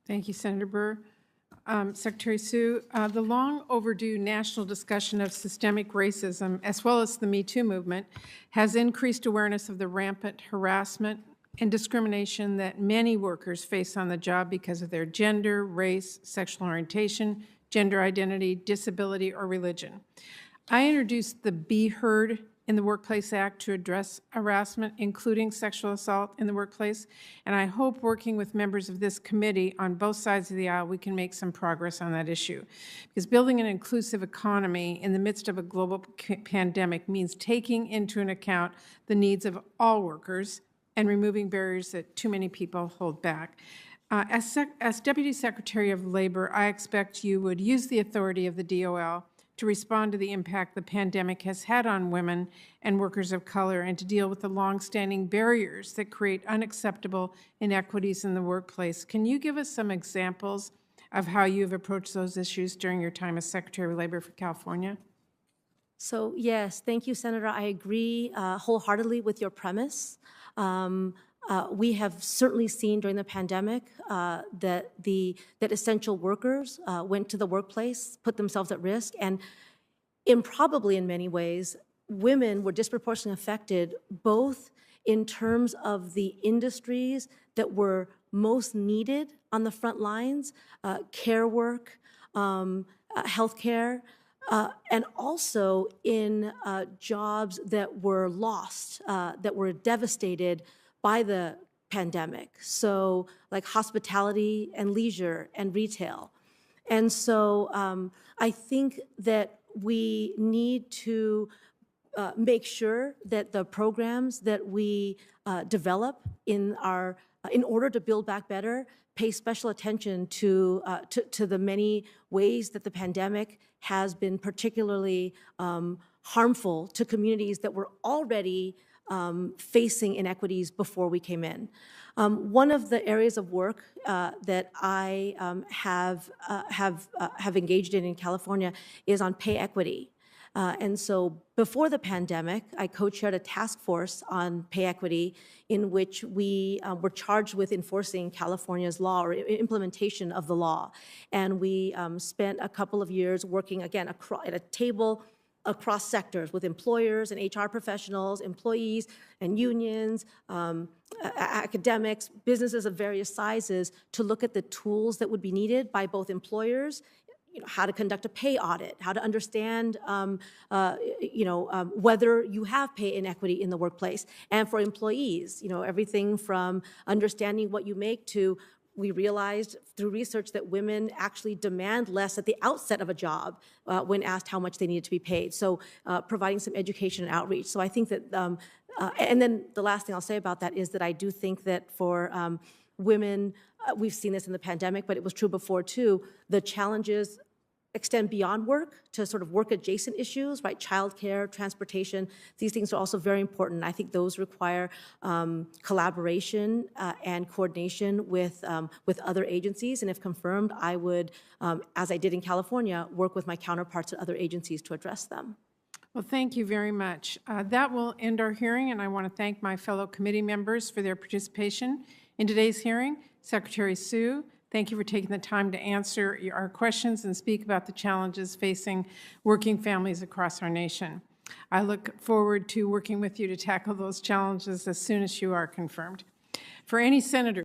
Thank you, Senator Burr. Secretary Sue, the long overdue national discussion of systemic racism, as well as the Me Too movement, has increased awareness of the rampant harassment and discrimination that many workers face on the job because of their gender, race, sexual orientation, gender identity, disability, or religion. I introduced the Be Heard in the Workplace Act to address harassment, including sexual assault in the workplace, and I hope working with members of this committee on both sides of the aisle, we can make some progress on that issue. Because building an inclusive economy in the midst of a global pandemic means taking into account the needs of all workers and removing barriers that too many people hold back. As Deputy Secretary of Labor, I expect you would use the authority of the DOL to respond to the impact the pandemic has had on women and workers of color and to deal with the longstanding barriers that create unacceptable inequities in the workplace. Can you give us some examples of how you've approached those issues during your time as Secretary of Labor for California? So yes, thank you, Senator. I agree wholeheartedly with your premise. We have certainly seen during the pandemic that essential workers went to the workplace, put themselves at risk, and improbably in many ways, women were disproportionately affected both in terms of the industries that were most needed on the front lines, care work, healthcare, and also in jobs that were lost, that were devastated by the pandemic. So like hospitality and leisure and retail. And so I think that we need to make sure that the programs that we develop in order to build back better pay special attention to the many ways that the pandemic has been particularly harmful to communities that were already facing inequities before we came in. One of the areas of work that I have engaged in California is on pay equity. And so before the pandemic, I co-chaired a task force on pay equity in which we were charged with enforcing California's law or implementation of the law. And we spent a couple of years working, again, at a table across sectors with employers and HR professionals, employees and unions, academics, businesses of various sizes to look at the tools that would be needed by both employers, how to conduct a pay audit, how to understand whether you have pay inequity in the workplace, and for employees, everything from understanding what you make to we realized through research that women actually demand less at the outset of a job when asked how much they needed to be paid. So providing some education and outreach. So I think that, and then the last thing I'll say about that is that I do think that for women, we've seen this in the pandemic, but it was true before too, the challenges extend beyond work to sort of work adjacent issues, right? Childcare, transportation, these things are also very important. I think those require collaboration and coordination with other agencies. And if confirmed, I would, as I did in California, work with my counterparts at other agencies to address them. Well, thank you very much. That will end our hearing, and I want to thank my fellow committee members for their participation in today's hearing. Secretary Sue, thank you for taking the time to answer our questions and speak about the challenges facing working families across our nation. I look forward to working with you to tackle those challenges as soon as you are confirmed. For any senator